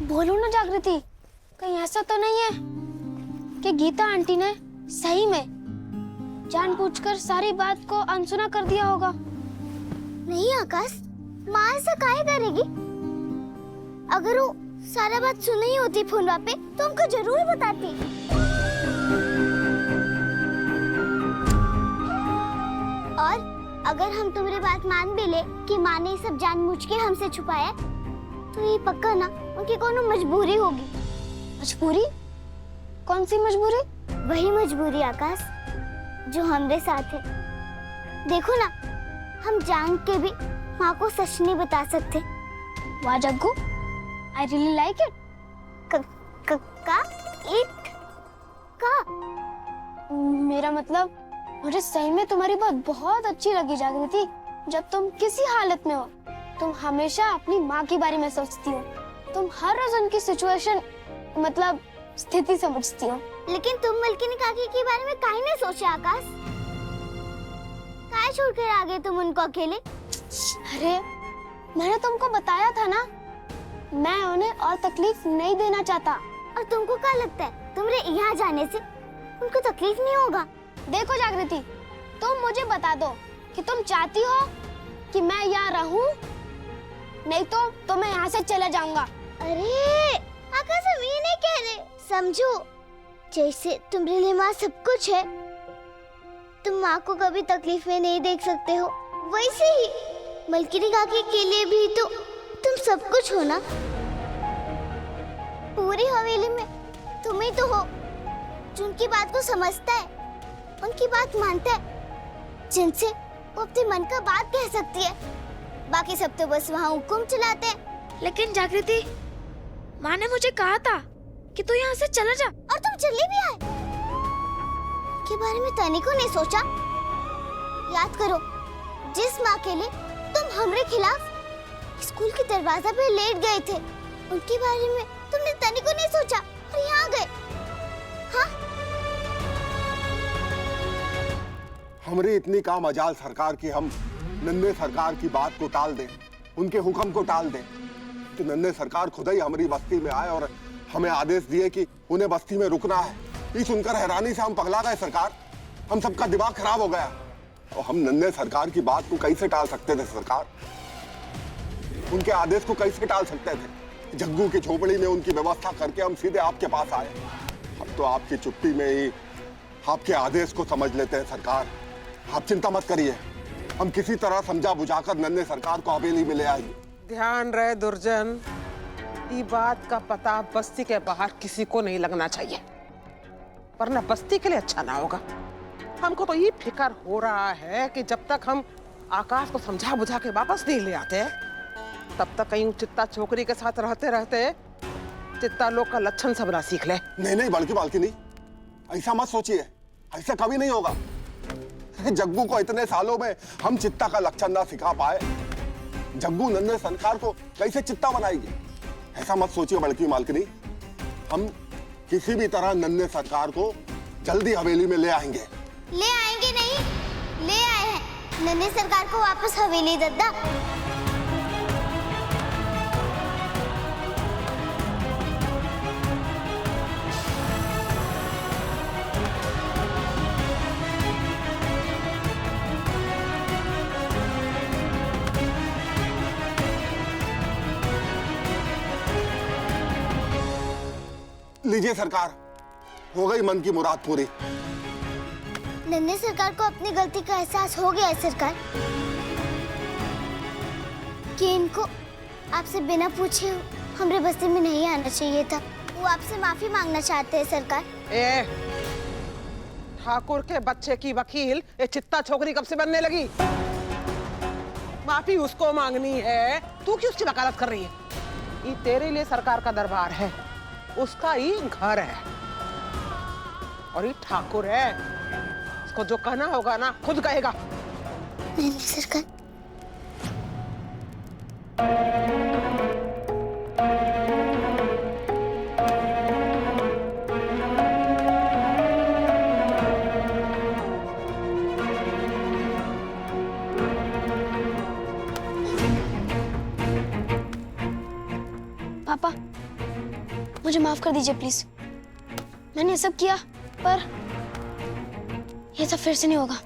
बोलो ना जागृति, कहीं ऐसा तो नहीं है कि गीता आंटी ने सही में जानबूझकर सारी बात को अनसुना कर दिया होगा? नहीं आकाश, माँ ऐसा काहे करेगी? अगर वो सारा बात सुन ही होती फोन पे तो हमको जरूर बताती। और अगर हम तुम्हारी बात मान भी ले कि माँ ने सब जानबूझ के हमसे छुपाया, तो ये पक्का ना उनकी कोनो मजबूरी होगी। मजबूरी? कौन सी मजबूरी? वही मजबूरी आकाश जो हमरे साथ है। देखो ना, हम जान के भी माँ को सच नहीं बता सकते। वाह Jaggu, I really like it. का? मेरा मतलब मुझे सही में तुम्हारी बात बहुत अच्छी लगी जागृति। जब तुम किसी हालत में हो, तुम हमेशा अपनी माँ के बारे में सोचती हो। तुम हर रोज उनकी सिचुएशन मतलब स्थिति समझती हो। लेकिन तुम मलकिनी काकी के बारे में काहे नहीं सोचे आकाश? काहे छोड़कर आ गए तुम उनको अकेले? अरे मैंने तुमको बताया था ना, मैं उन्हें और तकलीफ नहीं देना चाहता। और तुमको क्या लगता है तुम्हारे यहाँ जाने से उनको तकलीफ नहीं होगा? देखो जागृति, तुम मुझे बता दो कि तुम चाहती हो कि मैं यहाँ रहूं, नहीं तो मैं यहाँ से चला जाऊंगा। अरे आकाश, हम ये नहीं कह रहे, समझो। जैसे तुम्हारे लिए माँ सब कुछ है, तुम माँ को कभी तकलीफ में नहीं देख सकते हो, वैसे ही मलकिनी काकी के लिए भी तो तुम सब कुछ हो ना। पूरी हवेली में तुम ही तो हो जो उनकी बात को समझता है, उनकी बात मानता है, जिनसे वो अपने मन का बात कह सकती है। बाकी सब तो बस वहाँ हुक्म चलाते हैं। लेकिन जागृति, माँ ने मुझे कहा था कि तू यहाँ से चला जा। और तुम चले भी आए। के बारे में तनिको नहीं सोचा? याद करो, जिस माँ के लिए तुम हमरे खिलाफ स्कूल के दरवाजा पे लेट गए थे, उनके बारे में तुमने तनिको नहीं सोचा और यहाँ गए। हाँ? हमारी इतनी काम मजाल सरकार की हम नन्हे सरकार की बात को टाल दें, उनके हुक्म को टाल दें, तो नन्हे सरकार खुद ही हमारी बस्ती में आए और हमें आदेश दिए कि उन्हें बस्ती में रुकना है। ये सुनकर हैरानी से हम पगला गए सरकार, हम सबका दिमाग खराब हो गया। और हम नन्हे सरकार की बात को कैसे टाल सकते थे सरकार? उनके आदेश को कैसे टाल सकते थे? जग्गू की झोपड़ी में उनकी व्यवस्था करके हम सीधे आपके पास आए। हम तो आपकी चुप्पी में ही आपके आदेश को समझ लेते हैं सरकार। आप चिंता मत करिए, हम किसी तरह समझा बुझाकर नन्हे सरकार को हवेली में ले आएंगे। ध्यान रहे दुर्जन, ये बात का पता बस्ती के बाहर किसी को नहीं लगना चाहिए, वरना बस्ती के लिए अच्छा ना होगा। हमको तो ये फिक्र हो रहा है कि जब तक हम आकाश को समझा बुझा के वापस नहीं ले आते, तब तक कहीं चित्ता छोकरी के साथ रहते रहते चित्ता लोग का लक्षण सब ना सीख ले। नहीं बल्कि नहीं, ऐसा मत सोचिए, ऐसा कभी नहीं होगा। जग्गू को इतने सालों में हम चित्ता का लक्षण ना सिखा पाए, जग्गू नन्हे सरकार को कैसे चित्ता बनाएगी? ऐसा मत सोचिए बल्कि मालकिनी, हम किसी भी तरह नन्हे सरकार को जल्दी हवेली में ले आएंगे। ले आएंगे नहीं, ले आए हैं नन्हे सरकार को वापस हवेली दद्दा। लीजिए सरकार, हो गई मन की मुराद पूरी। नन्हे सरकार को अपनी गलती का एहसास हो गया है सरकार, कि इनको आपसे बिना पूछे हमरे बस्ती में नहीं आना चाहिए था। वो आपसे माफी मांगना चाहते हैं सरकार। ए, ठाकुर के बच्चे की वकील ये चित्ता छोकरी कब से बनने लगी? माफी उसको मांगनी है, तू क्यों उसकी वकालत कर रही है? ये तेरे लिए सरकार का दरबार है, उसका ही घर है, और ये ठाकुर है, इसको जो कहना होगा ना खुद कहेगा। नहीं सरकार, पापा मुझे माफ कर दीजिए प्लीज। मैंने ये सब किया, पर ये सब फिर से नहीं होगा,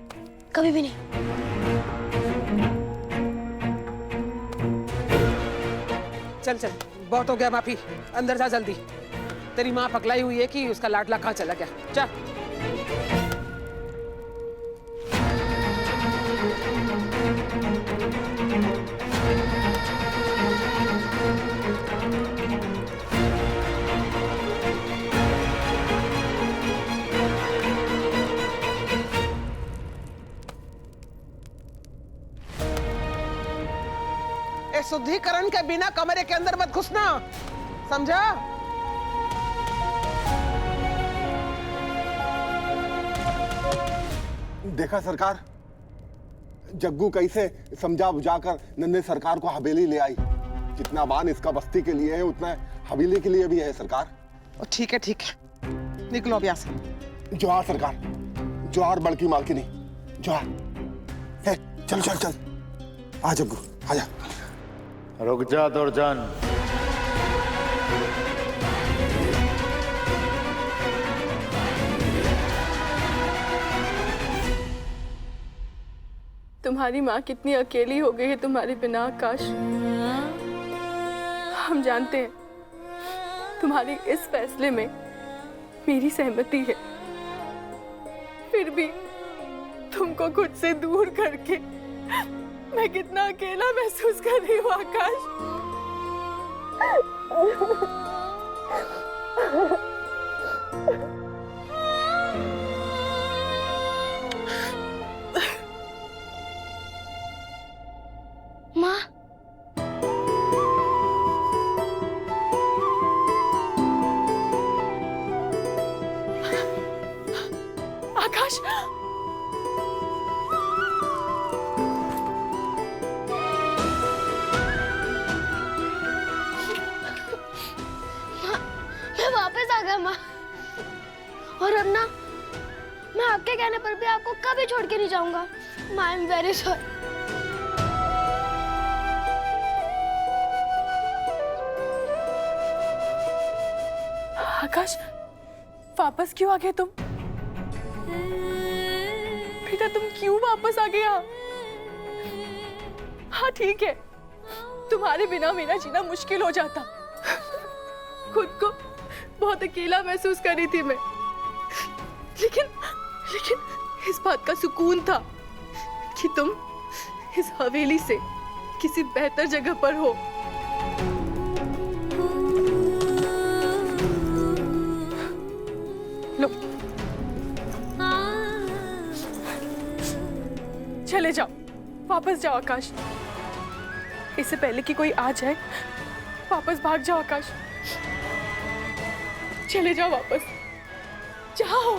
कभी भी नहीं। चल चल, बहुत हो गया माफी, अंदर जा जल्दी। तेरी माँ पकलाई हुई है कि उसका लाडला कहाँ चला गया। चल। शुद्धिकरण के बिना कमरे के अंदर मत घुसना, समझा? देखा सरकार, जग्गू कैसे समझा बुझाकर नन्हे सरकार को हवेली ले आई। जितना बान इसका बस्ती के लिए है उतना हवेली के लिए भी है सरकार। ठीक है, निकलो अब यहाँ से। जोहार सरकार, जोहार बड़की मालकिनी, जोहार। है, चल चल चल, आ जग्गू, आजा। रुक जा दुर्जन। तुम्हारी माँ कितनी अकेली हो गई है तुम्हारे बिना आकाश। हम जानते हैं तुम्हारी इस फैसले में मेरी सहमति है, फिर भी तुमको खुद से दूर करके मैं कितना अकेला महसूस कर रही हूँ आकाश। माँ, आकाश, मैं वापस आ गया माँ। और अब ना मैं आपके कहने पर भी आपको कभी छोड़ के नहीं जाऊंगा। माँ, आई एम वेरी सॉरी। आकाश, वापस क्यों आ गए तुम? बेटा तुम क्यों वापस आ गया? हाँ ठीक है, तुम्हारे बिना मेरा जीना मुश्किल हो जाता। खुद को बहुत अकेला महसूस कर रही थी मैं, लेकिन इस बात का सुकून था कि तुम इस हवेली से किसी बेहतर जगह पर हो। लो, चले जाओ, वापस जाओ आकाश। इससे पहले कि कोई आ जाए, वापस भाग जाओ आकाश। चले जाओ वापस, जाओ।